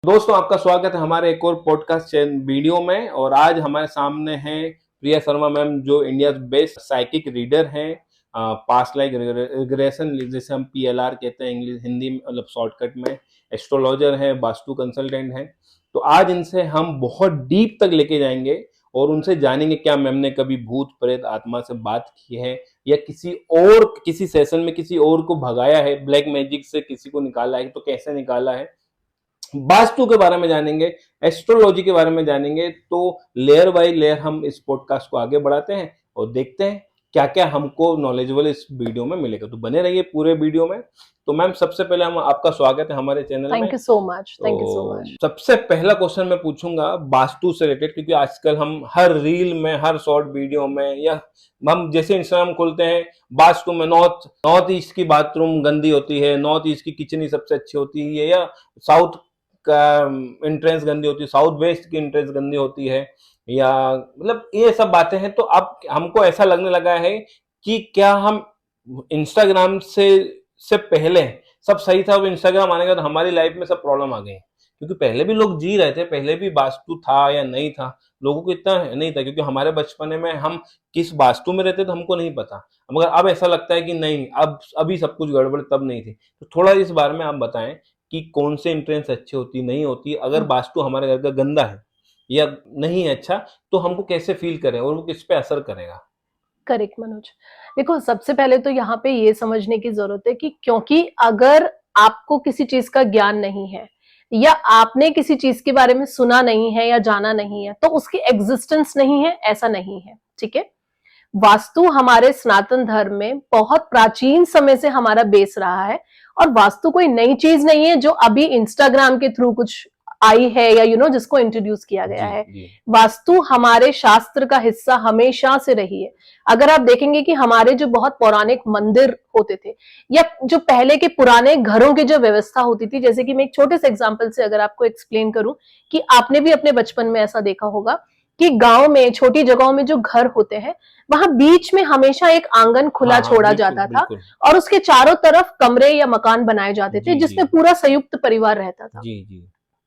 दोस्तों, आपका स्वागत है हमारे एक और पॉडकास्ट वीडियो में। और आज हमारे सामने हैं प्रिया शर्मा मैम, जो इंडिया बेस्ट साइकिक रीडर हैं। पास्ट लाइफ रिग्रेशन जिसे हम PLR कहते हैं इंग्लिश हिंदी में, मतलब शॉर्टकट में। एस्ट्रोलॉजर हैं, वास्तु कंसल्टेंट हैं। तो आज इनसे हम बहुत डीप तक लेके जाएंगे और उनसे जानेंगे क्या मैम ने कभी भूत प्रेत आत्मा से बात की है, या किसी सेशन में किसी और को भगाया है, ब्लैक मैजिक से किसी को निकाला है तो कैसे निकाला है। वास्तु के बारे में जानेंगे, एस्ट्रोलॉजी के बारे में जानेंगे। तो लेयर बाय लेयर हम इस पॉडकास्ट को आगे बढ़ाते हैं और देखते हैं क्या क्या हमको नॉलेजेबल इस वीडियो में मिलेगा। तो बने रहिए पूरे वीडियो में। तो मैम, सबसे पहले हम आपका स्वागत है हमारे चैनल में। Thank you so much. Thank you so much. सबसे पहला क्वेश्चन मैं पूछूंगा वास्तु से रिलेटेड, क्योंकि आजकल हम हर रील में, हर शॉर्ट वीडियो में, या हम जैसे इंस्टाग्राम खोलते हैं, वास्तु में नॉर्थ ईस्ट की बाथरूम गंदी होती है, नॉर्थ ईस्ट की किचन ही सबसे अच्छी होती है, या साउथ का एंट्रेंस गंदी होती है, साउथ वेस्ट की एंट्रेंस गंदी होती है, या मतलब ये सब बातें हैं। तो अब हमको ऐसा लगने लगा है कि क्या हम इंस्टाग्राम से पहले सब सही था, अब इंस्टाग्राम आने के बाद हमारी लाइफ में सब प्रॉब्लम आ गई। क्योंकि पहले भी लोग जी रहे थे, पहले भी वास्तु था या नहीं था, लोगों को इतना नहीं था, क्योंकि हमारे बचपने में हम किस वास्तु में रहते तो हमको नहीं पता। मगर अब ऐसा लगता है कि नहीं, अब अभी सब कुछ गड़बड़ तब नहीं थी। तो थोड़ा इस बारे में आप बताएं कि कौन से एंट्रेंस अच्छी होती, नहीं होती, अगर वास्तु हमारे घर का गंदा है या नहीं है अच्छा, तो हमको कैसे फील करें और वो किस पे असर करेगा। करेक्ट मनोज। देखो, सबसे पहले तो यहाँ पे ये समझने की जरूरत है कि क्योंकि अगर आपको किसी चीज का ज्ञान नहीं है या आपने किसी चीज के बारे में सुना नहीं है या जाना नहीं है तो उसकी एग्जिस्टेंस नहीं है, ऐसा नहीं है। ठीक है। वास्तु हमारे सनातन धर्म में बहुत प्राचीन समय से हमारा बेस रहा है और वास्तु कोई नई चीज नहीं है जो अभी इंस्टाग्राम के थ्रू कुछ आई है या जिसको इंट्रोड्यूस किया गया है। वास्तु हमारे शास्त्र का हिस्सा हमेशा से रही है। अगर आप देखेंगे कि हमारे जो बहुत पौराणिक मंदिर होते थे या जो पहले के पुराने घरों की जो व्यवस्था होती थी, जैसे कि मैं एक छोटे से एग्जांपल से अगर आपको एक्सप्लेन करूं कि आपने भी अपने बचपन में ऐसा देखा होगा कि गांव में, छोटी जगहों में जो घर होते हैं, वहां बीच में हमेशा एक आंगन खुला छोड़ा जाता था और उसके चारों तरफ कमरे या मकान बनाए जाते थे जिसमें पूरा संयुक्त परिवार रहता था।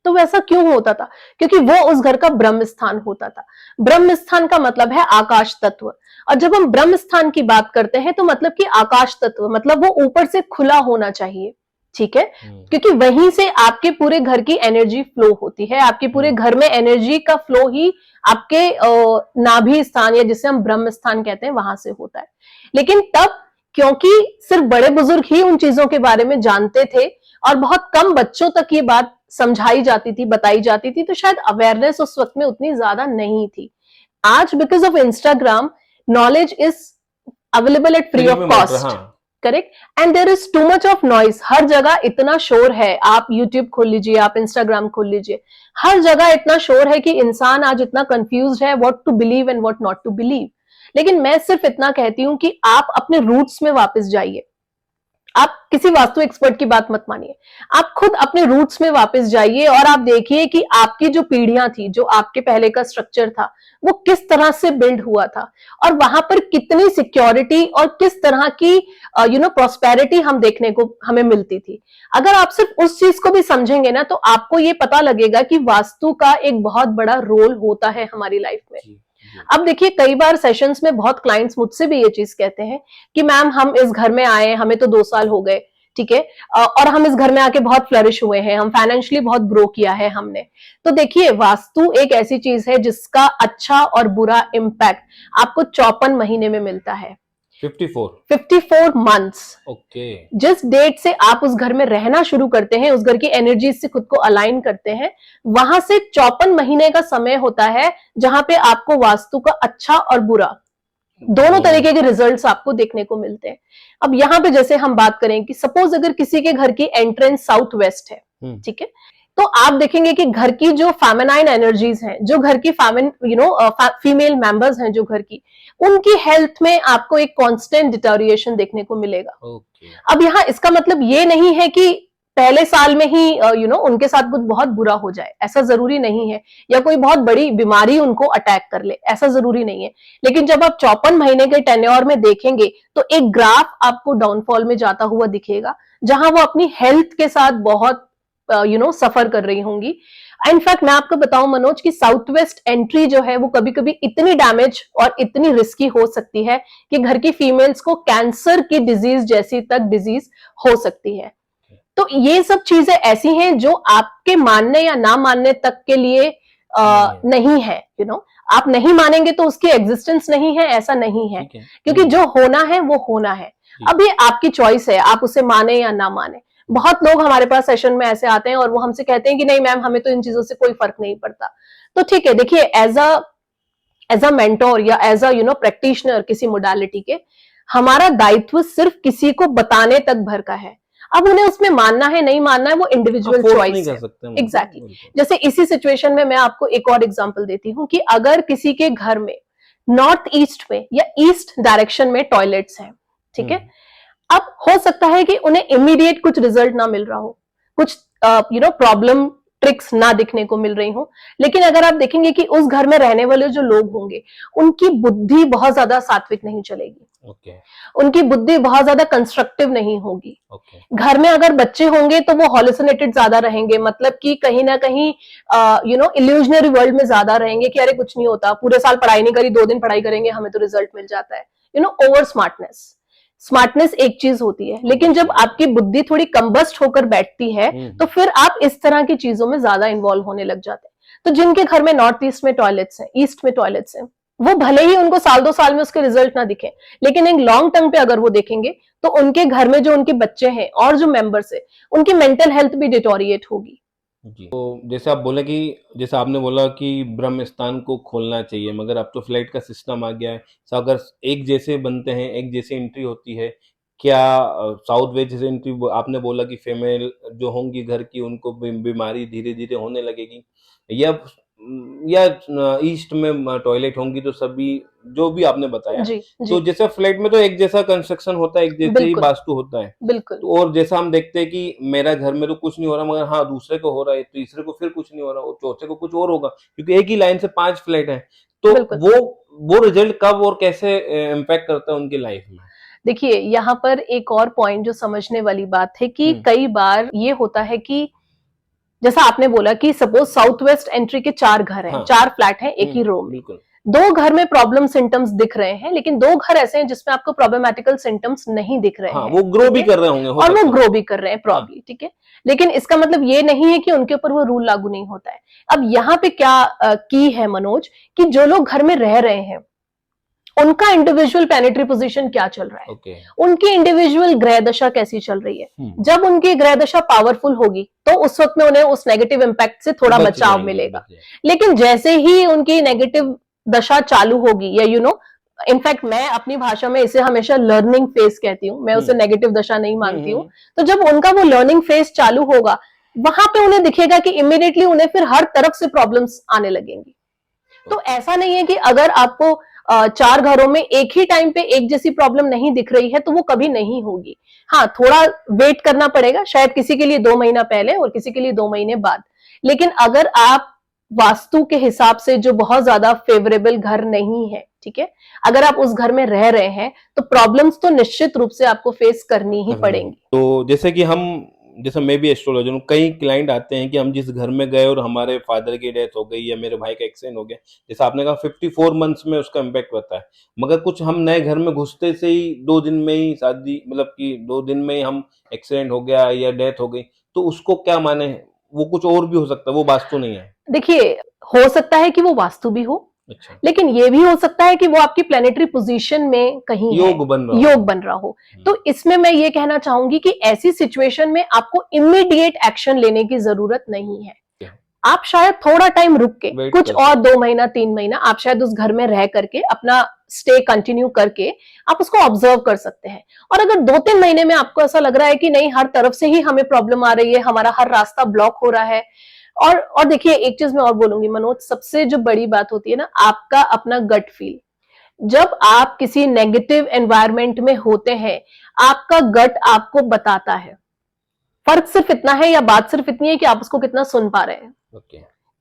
तो वैसा क्यों होता था? क्योंकि वो उस घर का ब्रह्म स्थान होता था। ब्रह्म स्थान का मतलब है आकाश तत्व, और जब हम ब्रह्म स्थान की बात करते हैं तो मतलब कि आकाश तत्व मतलब वो ऊपर से खुला होना चाहिए। ठीक है। क्योंकि वहीं से आपके पूरे घर की एनर्जी फ्लो होती है, आपके पूरे घर में एनर्जी का फ्लो ही आपके नाभि स्थान या जिसे हम ब्रह्म स्थान कहते हैं वहां से होता है। लेकिन तब क्योंकि सिर्फ बड़े बुजुर्ग ही उन चीजों के बारे में जानते थे और बहुत कम बच्चों तक ये बात समझाई जाती थी, बताई जाती थी, तो शायद अवेयरनेस उस वक्त में उतनी ज्यादा नहीं थी। आज because of Instagram knowledge is available at free of cost. Correct. And there is too much of noise. हर जगह इतना शोर है। आप यूट्यूब खोल लीजिए, आप इंस्टाग्राम खोल लीजिए, हर जगह इतना शोर है कि इंसान आज इतना कंफ्यूज है what to believe and what not to believe. लेकिन मैं सिर्फ इतना कहती हूं कि आप अपने रूट्स में वापस जाइए। आप किसी वास्तु एक्सपर्ट की बात मत मानिए, आप खुद अपने रूट्स में वापस जाइए और आप देखिए कि आपकी जो पीढ़ियां थी, जो आपके पहले का स्ट्रक्चर था, वो किस तरह से बिल्ड हुआ था और वहां पर कितनी सिक्योरिटी और किस तरह की प्रॉस्पेरिटी हम देखने को हमें मिलती थी। अगर आप सिर्फ उस चीज को भी समझेंगे ना तो आपको ये पता लगेगा कि वास्तु का एक बहुत बड़ा रोल होता है हमारी लाइफ में। अब देखिए, कई बार सेशंस में बहुत क्लाइंट्स मुझसे भी ये चीज कहते हैं कि मैम हम इस घर में आए, हमें तो 2 साल हो गए, ठीक है, और हम इस घर में आके बहुत फ्लरिश हुए हैं, हम फाइनेंशियली बहुत ग्रो किया है हमने। तो देखिए, वास्तु एक ऐसी चीज है जिसका अच्छा और बुरा इम्पैक्ट आपको 54 महीने में मिलता है। 54 मंथ्स। ओके। जिस डेट से आप उस घर में रहना शुरू करते हैं, उस घर की एनर्जी से खुद को अलाइन करते हैं, वहां से 54 महीने का समय होता है जहां पे आपको वास्तु का अच्छा और बुरा दोनों तरीके के रिजल्ट्स आपको देखने को मिलते हैं। अब यहाँ पे जैसे हम बात करें कि सपोज अगर किसी के घर की एंट्रेंस साउथ वेस्ट है, ठीक है, तो आप देखेंगे कि घर की जो फेमिनाइन एनर्जीज हैं, जो घर की फीमेल मेंबर्स हैं जो घर की, उनकी हेल्थ में आपको एक कांस्टेंट डिटोरिएशन देखने को मिलेगा। अब यहाँ इसका मतलब ये नहीं है कि पहले साल में ही उनके साथ कुछ बहुत बुरा हो जाए, ऐसा जरूरी नहीं है, या कोई बहुत बड़ी बीमारी उनको अटैक कर ले, ऐसा जरूरी नहीं है। लेकिन जब आप 54 महीने के टेन्योर में देखेंगे तो एक ग्राफ आपको डाउनफॉल में जाता हुआ दिखेगा, जहां वो अपनी हेल्थ के साथ बहुत सफर कर रही होंगी। इनफैक्ट मैं आपको बताऊं मनोज कि साउथ वेस्ट एंट्री जो है वो कभी कभी इतनी डैमेज और इतनी रिस्की हो सकती है कि घर की फीमेल्स को कैंसर की डिजीज जैसी तक डिजीज हो सकती है। तो ये सब चीजें ऐसी हैं जो आपके मानने या ना मानने तक के लिए नहीं है। आप नहीं मानेंगे तो उसकी एग्जिस्टेंस नहीं है, ऐसा नहीं है, क्योंकि जो होना है वो होना है। अब ये आपकी चॉइस है, आप उसे माने या ना माने। बहुत लोग हमारे पास सेशन में ऐसे आते हैं और वो हमसे कहते हैं कि नहीं मैम, हमें तो इन चीजों से कोई फर्क नहीं पड़ता। तो ठीक है, देखिए एज अ मेंटोर या एज अ प्रैक्टिशनर किसी मोडालिटी के, हमारा दायित्व सिर्फ किसी को बताने तक भर का है। अब उन्हें उसमें मानना है नहीं मानना है वो इंडिविजुअल चॉइस है। एग्जैक्टली। जैसे इसी सिचुएशन में मैं आपको एक और एग्जांपल देती हूँ कि अगर किसी के घर में नॉर्थ ईस्ट में या ईस्ट डायरेक्शन में टॉयलेट्स हैं, ठीक है, अब हो सकता है कि उन्हें इमीडिएट कुछ रिजल्ट ना मिल रहा हो, कुछ प्रॉब्लम ट्रिक्स ना दिखने को मिल रही हो, लेकिन अगर आप देखेंगे कि उस घर में रहने वाले जो लोग होंगे उनकी बुद्धि बहुत ज्यादा सात्विक नहीं चलेगी। उनकी बुद्धि बहुत ज्यादा कंस्ट्रक्टिव नहीं होगी। घर में अगर बच्चे होंगे तो वो हॉल्यूसिनेटेड ज्यादा रहेंगे, मतलब कि कहीं ना कहीं इल्यूजनरी वर्ल्ड में ज्यादा रहेंगे कि अरे कुछ नहीं होता, पूरे साल पढ़ाई नहीं करी, 2 दिन पढ़ाई करेंगे हमें तो रिजल्ट मिल जाता है। ओवर स्मार्टनेस एक चीज होती है, लेकिन जब आपकी बुद्धि थोड़ी कंबस्ट होकर बैठती है तो फिर आप इस तरह की चीजों में ज्यादा इन्वॉल्व होने लग जाते हैं। तो जिनके घर में नॉर्थ ईस्ट में टॉयलेट्स हैं, ईस्ट में टॉयलेट्स हैं, वो भले ही उनको साल 2 साल में उसके रिजल्ट ना दिखे, लेकिन एक लॉन्ग टर्म पे अगर वो देखेंगे तो उनके घर में जो उनके बच्चे हैं और जो मेंबर्स है उनकी मेंटल हेल्थ भी डिटोरिएट होगी। जी। तो जैसे आप बोले कि जैसे आपने बोला कि ब्रह्म स्थान को खोलना चाहिए, मगर अब तो फ्लाइट का सिस्टम आ गया है, तो अगर एक जैसे बनते हैं, एक जैसी एंट्री होती है, क्या साउथ वेस्ट जैसे एंट्री आपने बोला कि फीमेल जो होंगी घर की उनको बीमारी धीरे धीरे होने लगेगी, या ईस्ट में टॉयलेट होंगी तो सभी जो भी आपने बताया जी, तो जैसे फ्लैट में तो एक जैसा कंस्ट्रक्शन होता है, एक जैसे ही वास्तु होता है, बिल्कुल। तो और जैसा हम देखते हैं कि मेरा घर में तो कुछ नहीं हो रहा, मगर हाँ दूसरे को हो रहा है, तीसरे को फिर कुछ नहीं हो रहा और चौथे को कुछ और होगा, क्योंकि एक ही लाइन से 5 फ्लैट हैं, तो वो रिजल्ट कब और कैसे इम्पैक्ट करता है उनकी लाइफ में? देखिए यहाँ पर एक और पॉइंट जो समझने वाली बात है कि कई बार ये होता है कि जैसा आपने बोला कि सपोज साउथ वेस्ट एंट्री के 4 घर हैं, 4 फ्लैट हैं एक ही रो में, 2 घर में प्रॉब्लम सिम्टम्स दिख रहे हैं, लेकिन 2 घर ऐसे हैं जिसमें आपको प्रॉब्लमेटिकल सिम्टम्स नहीं दिख रहे हैं। वो ग्रो भी कर रहे होंगे और वो ग्रो भी कर रहे हैं प्रॉब्ली, ठीक है, लेकिन इसका मतलब ये नहीं है कि उनके ऊपर वो रूल लागू नहीं होता है। अब यहाँ पे क्या की है मनोज, कि जो लोग घर में रह रहे हैं उनका इंडिविजुअल प्लैनेटरी पोजीशन क्या चल रहा है, उनकी इंडिविजुअल ग्रह दशा कैसी चल रही है। जब उनकी ग्रह दशा पावरफुल होगी तो उस वक्त में उन्हें उस नेगेटिव इंपैक्ट से थोड़ा बचाव मिलेगा, लेकिन जैसे ही उनकी नेगेटिव दशा चालू होगी या इनफैक्ट मैं अपनी भाषा में इसे हमेशा लर्निंग फेज कहती हूँ, मैं उसे नेगेटिव दशा नहीं मानती हूँ। तो जब उनका वो लर्निंग फेज चालू होगा वहां पे उन्हें दिखेगा कि इमीडिएटली उन्हें फिर हर तरफ से प्रॉब्लम्स आने लगेंगी। तो ऐसा नहीं है कि अगर आपको 4 घरों में एक ही टाइम पे एक जैसी प्रॉब्लम नहीं दिख रही है तो वो कभी नहीं होगी। हाँ, थोड़ा वेट करना पड़ेगा, शायद किसी के लिए 2 महीना पहले और किसी के लिए 2 महीने बाद, लेकिन अगर आप वास्तु के हिसाब से जो बहुत ज्यादा फेवरेबल घर नहीं है, ठीक है, अगर आप उस घर में रह रहे हैं तो प्रॉब्लम्स तो निश्चित रूप से आपको फेस करनी ही पड़ेंगी। तो जैसे मैं भी एस्ट्रोलॉजर हूँ, कई क्लाइंट आते हैं कि हम जिस घर में गए और हमारे फादर की डेथ हो गई या मेरे भाई का एक्सीडेंट हो गया, जैसे आपने कहा 54 मंथ्स में उसका इम्पैक्ट होता है, मगर कुछ हम नए घर में घुसते से ही 2 दिन में ही शादी, मतलब कि 2 दिन में ही हम एक्सीडेंट हो गया या डेथ हो गई, तो उसको क्या माने? वो कुछ और भी हो सकता है, वो वास्तु नहीं है। देखिए, हो सकता है कि वो वास्तु भी हो, अच्छा, लेकिन ये भी हो सकता है कि वो आपकी प्लैनेटरी पोजीशन में कहीं योग बन रहा हो। तो इसमें मैं ये कहना चाहूंगी कि ऐसी सिचुएशन में आपको इमीडिएट एक्शन लेने की जरूरत नहीं है। आप शायद थोड़ा टाइम रुक के, कुछ और 2 महीना 3 महीना आप शायद उस घर में रह करके अपना स्टे कंटिन्यू करके आप उसको ऑब्जर्व कर सकते हैं। और अगर 2-3 महीने में आपको ऐसा लग रहा है कि नहीं, हर तरफ से ही हमें प्रॉब्लम आ रही है, हमारा हर रास्ता ब्लॉक हो रहा है, और देखिए एक चीज मैं और बोलूंगी मनोज, सबसे जो बड़ी बात होती है ना, आपका अपना गट फील। जब आप किसी नेगेटिव एनवायरनमेंट में होते हैं, आपका गट आपको बताता है। फर्क सिर्फ इतना है या बात सिर्फ इतनी है कि आप उसको कितना सुन पा रहे हैं।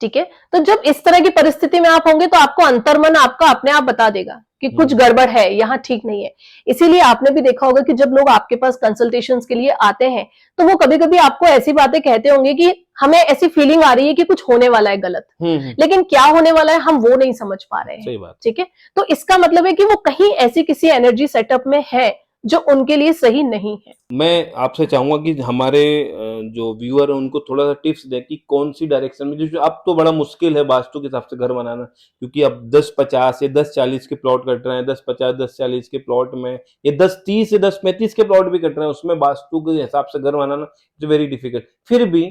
ठीक है, तो जब इस तरह की परिस्थिति में आप होंगे तो आपको अंतर्मन आपका अपने आप बता देगा कि कुछ गड़बड़ है, यहाँ ठीक नहीं है। इसीलिए आपने भी देखा होगा कि जब लोग आपके पास कंसल्टेशंस के लिए आते हैं तो वो कभी कभी आपको ऐसी बातें कहते होंगे कि हमें ऐसी फीलिंग आ रही है कि कुछ होने वाला है गलत, लेकिन क्या होने वाला है हम वो नहीं समझ पा रहे हैं। सही बात। ठीक है, तो इसका मतलब है कि वो कहीं ऐसी किसी एनर्जी सेटअप में है जो उनके लिए सही नहीं है। मैं आपसे चाहूंगा कि हमारे जो व्यूअर है उनको थोड़ा सा टिप्स दें कि कौन सी डायरेक्शन में, जो अब तो बड़ा मुश्किल है वास्तु के हिसाब से घर बनाना, क्योंकि अब 10-50 या 10-40 के प्लॉट कट रहे हैं, 10-50 10-40 के प्लॉट में, ये 10-30 या 10-35 के प्लॉट भी कट रहे हैं, उसमें वास्तु के हिसाब से घर बनाना इज वेरी डिफिकल्ट। फिर भी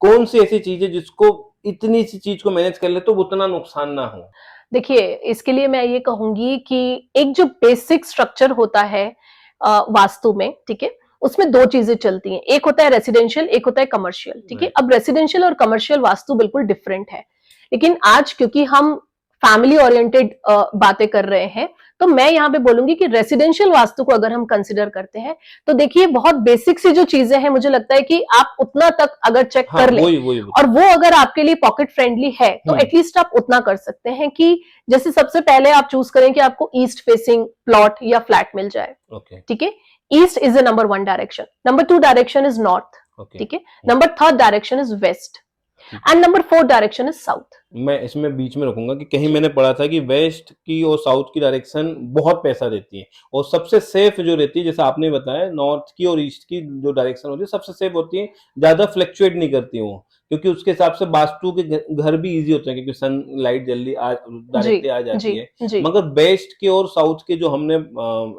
कौन सी ऐसी चीज है जिसको इतनी सी चीज को मैनेज कर ले तो उतना नुकसान ना हो? देखिए, इसके लिए मैं ये कहूंगी कि एक जो बेसिक स्ट्रक्चर होता है वास्तु में, ठीक है, उसमें दो चीजें चलती हैं, एक होता है रेसिडेंशियल, एक होता है कमर्शियल। ठीक है, अब रेसिडेंशियल और कमर्शियल वास्तु बिल्कुल डिफरेंट है, लेकिन आज क्योंकि हम फैमिली ओरिएंटेड बातें कर रहे हैं तो मैं यहाँ पे बोलूंगी कि रेसिडेंशियल वास्तु को अगर हम कंसिडर करते हैं तो देखिए बहुत बेसिक सी जो चीजें हैं, मुझे लगता है कि आप उतना तक अगर चेक कर लें और वो अगर आपके लिए पॉकेट फ्रेंडली है तो एटलीस्ट आप उतना कर सकते हैं कि जैसे सबसे पहले आप चूज करें कि आपको ईस्ट फेसिंग प्लॉट या फ्लैट मिल जाए। ठीक है, east is the number 1 direction, number 2 direction is north, ठीक है, number 3 direction is west and number 4 direction is south. मैं इसमें बीच में रखूंगा कि कहीं मैंने पढ़ा था कि वेस्ट की और साउथ की डायरेक्शन बहुत पैसा देती है और सबसे सेफ जो रहती है, जैसे आपने बताया, नॉर्थ की और ईस्ट की जो डायरेक्शन होती है सबसे सेफ होती है, ज्यादा फ्लक्चुएट नहीं करती वो, क्योंकि उसके हिसाब से वास्तु के घर भी इजी होते हैं क्योंकि सन लाइट जल्दी डायरेक्टली आ जाती है। मगर वेस्ट के और साउथ के जो हमने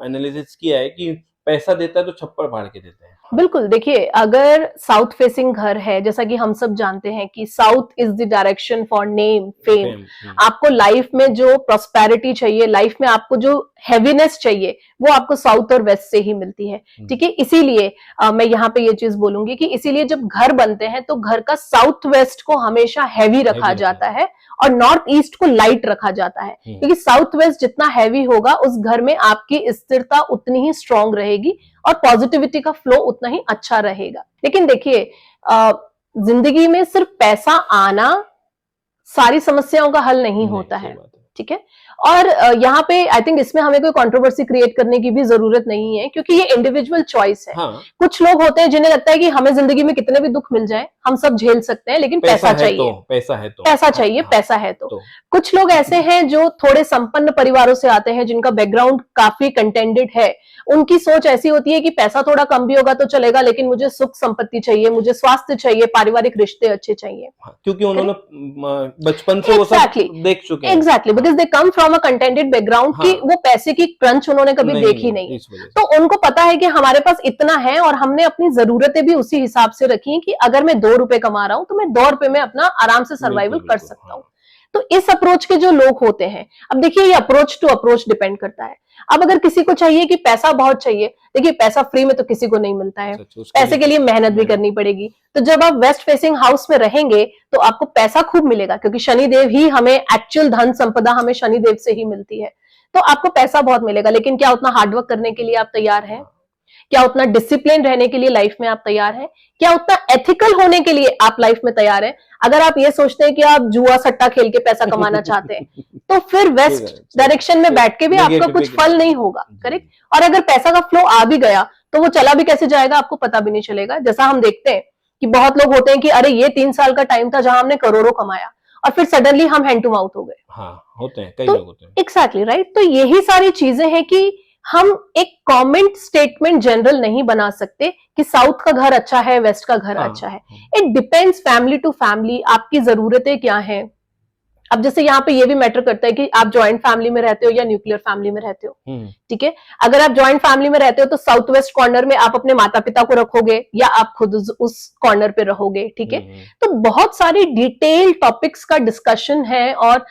एनालिसिस किया है कि पैसा देता है तो छप्पड़ फाड़ के देते हैं। बिल्कुल, देखिए अगर साउथ फेसिंग घर है, जैसा कि हम सब जानते हैं कि south is the direction for name fame, आपको लाइफ में जो प्रॉस्पेरिटी चाहिए, लाइफ में आपको जो हैवीनेस चाहिए, वो आपको साउथ और वेस्ट से ही मिलती है। ठीक है, इसीलिए मैं यहाँ पे ये चीज बोलूंगी कि इसीलिए जब घर बनते हैं तो घर का साउथ वेस्ट को हमेशा हैवी रखा जाता है और नॉर्थ ईस्ट को लाइट रखा जाता है, क्योंकि साउथ वेस्ट जितना हैवी होगा उस घर में आपकी स्थिरता उतनी ही स्ट्रांग रहेगी और पॉजिटिविटी का फ्लो उतना ही अच्छा रहेगा। लेकिन देखिए जिंदगी में सिर्फ पैसा आना सारी समस्याओं का हल नहीं होता है। ठीक है, और यहाँ पे आई थिंक इसमें हमें कोई कंट्रोवर्सी क्रिएट करने की भी जरूरत नहीं है, क्योंकि ये इंडिविजुअल चॉइस है। कुछ लोग होते हैं जिन्हें लगता है कि हमें जिंदगी में कितने भी दुख मिल जाए हम सब झेल सकते हैं, लेकिन पैसा चाहिए, पैसा चाहिए, पैसा है तो। कुछ लोग ऐसे हैं जो थोड़े संपन्न परिवारों से आते हैं, जिनका बैकग्राउंड काफी कंटेंडेड है, उनकी सोच ऐसी होती है कि पैसा थोड़ा कम भी होगा तो चलेगा, लेकिन मुझे सुख संपत्ति चाहिए, मुझे स्वास्थ्य चाहिए, पारिवारिक रिश्ते अच्छे चाहिए, क्योंकि उन्होंने बचपन से वो सब देख चुके हैं। Exactly, because they come from a contented background की वो पैसे की क्रंच उन्होंने कभी देखी नहीं, तो उनको पता है कि हमारे पास इतना है और हमने अपनी जरूरतें भी उसी हिसाब से रखी कि अगर मैं 2 रुपए कमा रहा हूं तो मैं 2 रुपए में अपना आराम से सर्वाइवल कर सकता हूं। तो इस अप्रोच के जो लोग होते हैं, अब देखिए ये अप्रोच टू अप्रोच डिपेंड करता है। अब अगर किसी को चाहिए कि पैसा बहुत चाहिए, देखिए पैसा फ्री में तो किसी को नहीं मिलता है, पैसे के लिए मेहनत भी करनी पड़ेगी। तो जब आप वेस्ट फेसिंग हाउस में रहेंगे तो आपको पैसा खूब मिलेगा, क्योंकि शनिदेव ही हमें एक्चुअल धन संपदा हमें शनिदेव से ही मिलती है, तो आपको पैसा बहुत मिलेगा। लेकिन क्या उतना हार्डवर्क करने के लिए आप तैयार हैं? क्या उतना डिसिप्लिन रहने के लिए लाइफ में आप तैयार हैं? क्या उतना एथिकल होने के लिए आप लाइफ में तैयार हैं? अगर आप ये सोचते हैं कि आप जुआ सट्टा खेल के पैसा कमाना चाहते हैं तो फिर वेस्ट डायरेक्शन में बैठ के भी आपका कुछ फल नहीं होगा, करेक्ट? और अगर पैसा का फ्लो आ भी गया तो वो चला भी कैसे जाएगा आपको पता भी नहीं चलेगा। जैसा हम देखते हैं कि बहुत लोग होते हैं कि अरे ये 3 साल का टाइम था जहां हमने करोड़ों कमाया और फिर सडनली हम हैंड टू माउथ हो गए। होते हैं, कई लोग होते हैं। Exactly right. तो यही सारी चीजें हैं कि हम एक कमेंट स्टेटमेंट जनरल नहीं बना सकते कि साउथ का घर अच्छा है, वेस्ट का घर अच्छा है। It depends family to family, आपकी जरूरतें क्या हैं। अब जैसे यहाँ पे ये भी मैटर करता है कि आप जॉइंट फैमिली में रहते हो या न्यूक्लियर फैमिली में रहते हो। ठीक है, अगर आप जॉइंट फैमिली में रहते हो तो साउथ वेस्ट कॉर्नर में आप अपने माता पिता को रखोगे या आप खुद उस कॉर्नर पे रहोगे। ठीक है, तो बहुत सारी डिटेल टॉपिक्स का डिस्कशन है और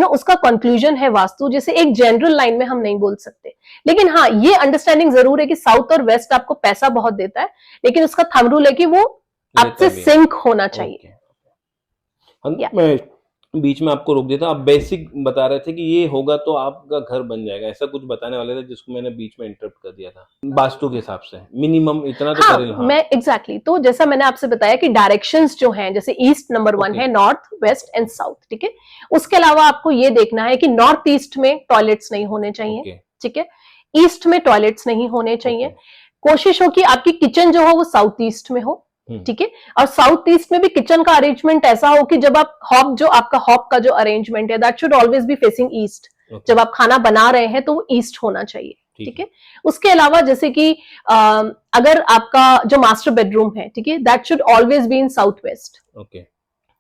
उसका कंक्लूजन है वास्तु, जैसे एक जनरल लाइन में हम नहीं बोल सकते। लेकिन हाँ, ये अंडरस्टैंडिंग जरूर है कि साउथ और वेस्ट आपको पैसा बहुत देता है, लेकिन उसका थंब रूल है कि वो आपसे सिंक होना चाहिए। बीच में आपको रोक दिया था, आप बेसिक बता रहे थे कि ये होगा तो आपका घर बन जाएगा, ऐसा कुछ बताने वाले थे जिसको मैंने बीच में इंटरप्ट कर दिया था। वास्तु के हिसाब से मिनिमम इतना तो हाँ, करें। हाँ, मैं एग्जैक्टली तो जैसा मैंने आपसे बताया कि डायरेक्शंस जो हैं, जैसे ईस्ट नंबर 1 ओके। है, नॉर्थ, वेस्ट एंड साउथ, ठीक है। उसके अलावा आपको ये देखना है कि नॉर्थ ईस्ट में टॉयलेट्स नहीं होने चाहिए, ओके। ठीक है। ईस्ट में टॉयलेट्स नहीं होने चाहिए। ओके। कोशिश हो कि आपकी किचन जो हो वो साउथ ईस्ट में हो, हम्म। ठीक है। और साउथ ईस्ट में भी किचन का अरेंजमेंट ऐसा हो कि जब आप आपका हॉब का जो अरेंजमेंट है that should always be facing east. Okay. जब आप खाना बना रहे हैं तो वो ईस्ट होना चाहिए, ठीक ठीक है। उसके अलावा जैसे कि अगर आपका जो मास्टर बेडरूम है, ठीक है, that should always be in south west. Okay.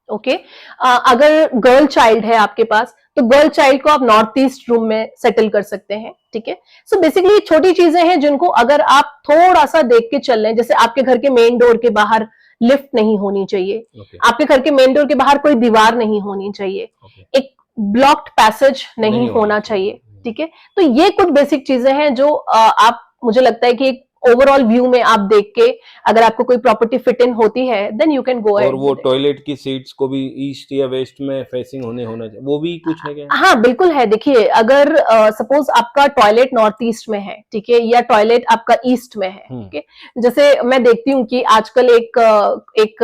Okay. अगर गर्ल चाइल्ड है आपके पास तो गर्ल चाइल्ड को आप नॉर्थ ईस्ट रूम में सेटल कर सकते हैं, ठीक है। सो बेसिकली छोटी चीजें हैं जिनको अगर आप थोड़ा सा देख के चल रहे हैं, जैसे आपके घर के मेन डोर के बाहर लिफ्ट नहीं होनी चाहिए, ओके। आपके घर के मेन डोर के बाहर कोई दीवार नहीं होनी चाहिए, ओके। एक ब्लॉक्ड पैसेज नहीं होना चाहिए, ठीक है। तो ये कुछ बेसिक चीजें हैं जो आप, मुझे लगता है कि एक ओवरऑल व्यू में आप देख के अगर आपको कोई प्रॉपर्टी फिट इन होती है देन यू कैन गो और अहेड वो विद इट। टॉयलेट की सीट्स को भी ईस्ट या वेस्ट में फेसिंग होना चाहिए, वो भी कुछ है क्या? हाँ बिल्कुल है। देखिए अगर सपोज आपका टॉयलेट नॉर्थ ईस्ट में है, ठीक है, या टॉयलेट आपका ईस्ट में है, ठीक है। जैसे मैं देखती हूँ कि आजकल एक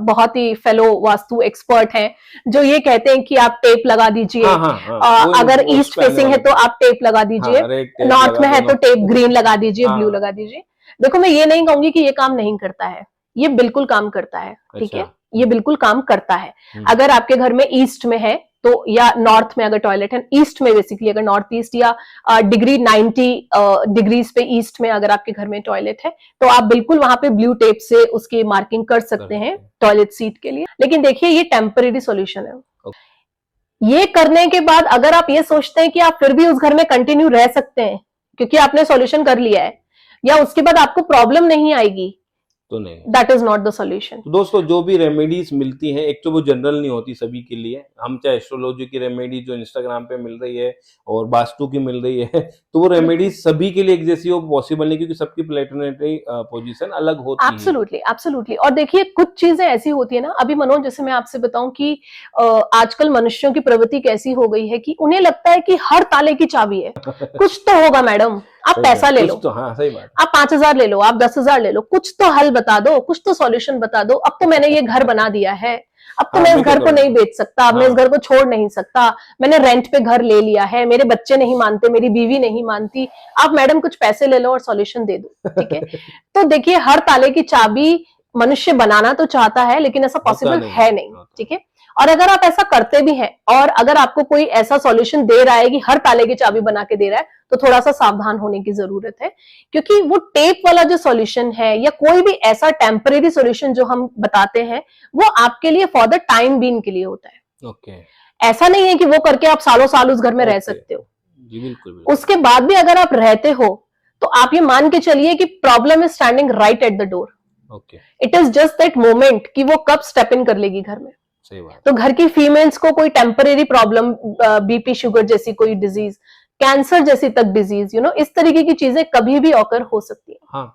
बहुत ही फेलो वास्तु एक्सपर्ट हैं जो ये कहते हैं कि आप टेप लगा दीजिए। हाँ, हाँ, हाँ, अगर वो ईस्ट फेसिंग है तो आप टेप लगा दीजिए, रेड टेप नॉर्थ लगा में है दो तो ना। टेप ग्रीन लगा दीजिए, हाँ। ब्लू लगा दीजिए। देखो मैं ये नहीं कहूंगी कि ये काम नहीं करता है, ये बिल्कुल काम करता है, ठीक है। अच्छा। ये बिल्कुल काम करता है। अगर आपके घर में ईस्ट में है तो, या नॉर्थ में अगर टॉयलेट है, ईस्ट में बेसिकली अगर नॉर्थ ईस्ट या डिग्री 90 डिग्रीज पे ईस्ट में अगर आपके घर में टॉयलेट है तो आप बिल्कुल वहां पे ब्लू टेप से उसकी मार्किंग कर सकते हैं टॉयलेट सीट के लिए। लेकिन देखिए ये टेम्परेरी सॉल्यूशन है। ये करने के बाद अगर आप ये सोचते हैं कि आप फिर भी उस घर में कंटिन्यू रह सकते हैं क्योंकि आपने सॉल्यूशन कर लिया है या उसके बाद आपको प्रॉब्लम नहीं आएगी, तो नहीं, that is not the solution. तो दोस्तों जो भी रेमेडीज मिलती हैं, एक तो वो जनरल नहीं होती सभी के लिए। हम चाहे एस्ट्रोलॉजी की रेमेडी जो इंस्टाग्राम पे मिल रही है और वास्तु की मिल रही है तो वो रेमेडीज सभी के लिए एक जैसी हो पॉसिबल नहीं, क्योंकि सबकी प्लेनेटरी पोजीशन अलग होती है। Absolutely absolutely. और देखिए कुछ चीजें ऐसी होती है ना, अभी मनोज जैसे मैं आपसे बताऊं कि आजकल मनुष्यों की प्रवृत्ति कैसी हो गई है कि उन्हें लगता है कि हर ताले की चाबी है। कुछ तो होगा मैडम, आप पैसा ले लो, तो हाँ सही बात, आप 5,000 ले लो, आप 10,000 ले लो, कुछ तो हल बता दो, कुछ तो सॉल्यूशन बता दो। अब तो मैंने ये घर बना दिया है, अब तो मैं इस घर को नहीं बेच सकता, अब मैं इस घर को छोड़ नहीं सकता, मैंने रेंट पे घर ले लिया है, मेरे बच्चे नहीं मानते, मेरी बीवी नहीं मानती, आप मैडम कुछ पैसे ले लो और सॉल्यूशन दे दो, ठीक है। तो देखिए हर ताले की चाबी मनुष्य बनाना तो चाहता है लेकिन ऐसा पॉसिबल है नहीं, ठीक है। और अगर आप ऐसा करते भी हैं और अगर आपको कोई ऐसा सॉल्यूशन दे रहा है कि हर ताले की चाबी बना के दे रहा है तो थोड़ा सा सावधान होने की जरूरत है, क्योंकि वो टेप वाला जो सॉल्यूशन है या कोई भी ऐसा टेम्परेरी सॉल्यूशन जो हम बताते हैं वो आपके लिए फॉर द टाइम बीइंग के लिए होता है। ओके। ऐसा नहीं है कि वो करके आप सालों साल उस घर में रह सकते हो। जी बिल्कुल। उसके बाद भी अगर आप रहते हो तो आप ये मान के चलिए कि problem is standing right at the door. Okay. It is just that moment कि वो कब स्टेप इन कर लेगी घर में। सही बात। तो घर की फीमेल्स को कोई टेम्परेरी प्रॉब्लम, बीपी शुगर जैसी कोई डिजीज, कैंसर जैसी तक डिजीज, इस तरीके की चीजें कभी भी ऑकर हो सकती है। हाँ,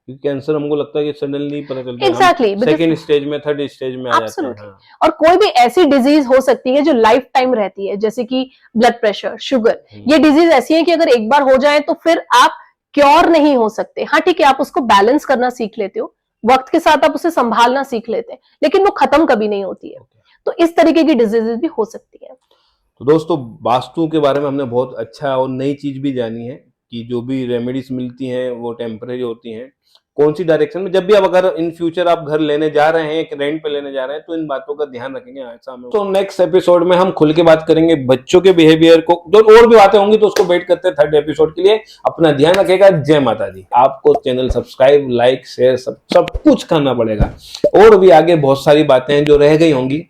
क्योंकि कैंसर हमको लगता है कि सडनली पता चलता है, एग्जैक्टली, सेकंड स्टेज में, थर्ड स्टेज में आ जाते हैं। हाँ। और कोई भी ऐसी डिजीज हो सकती है जो लाइफ टाइम रहती है, जैसे कि ब्लड प्रेशर, शुगर, ये डिजीज ऐसी है कि अगर एक बार हो जाए तो फिर आप क्योर नहीं हो सकते। हाँ ठीक है, आप उसको बैलेंस करना सीख लेते हो, वक्त के साथ आप उसे संभालना सीख लेते हैं, लेकिन वो खत्म कभी नहीं होती है। तो इस तरीके की डिजीजेस भी हो सकती है। तो दोस्तों वास्तु के बारे में हमने बहुत अच्छा और नई चीज भी जानी है कि जो भी रेमेडीज मिलती हैं वो टेम्परेरी होती हैं, कौन सी डायरेक्शन में। जब भी अब अगर इन फ्यूचर आप घर लेने जा रहे हैं, रेंट पे लेने जा रहे हैं, तो इन बातों का ध्यान रखेंगे। ऐसा हमें तो नेक्स्ट एपिसोड में हम खुल के बात करेंगे बच्चों के बिहेवियर को, जो और भी बातें होंगी तो उसको वेट करते हैं थर्ड एपिसोड के लिए। अपना ध्यान रखेगा। जय माता दी। आपको चैनल सब्सक्राइब, लाइक, शेयर सब कुछ करना पड़ेगा। और भी आगे बहुत सारी बातें हैं जो रह गई होंगी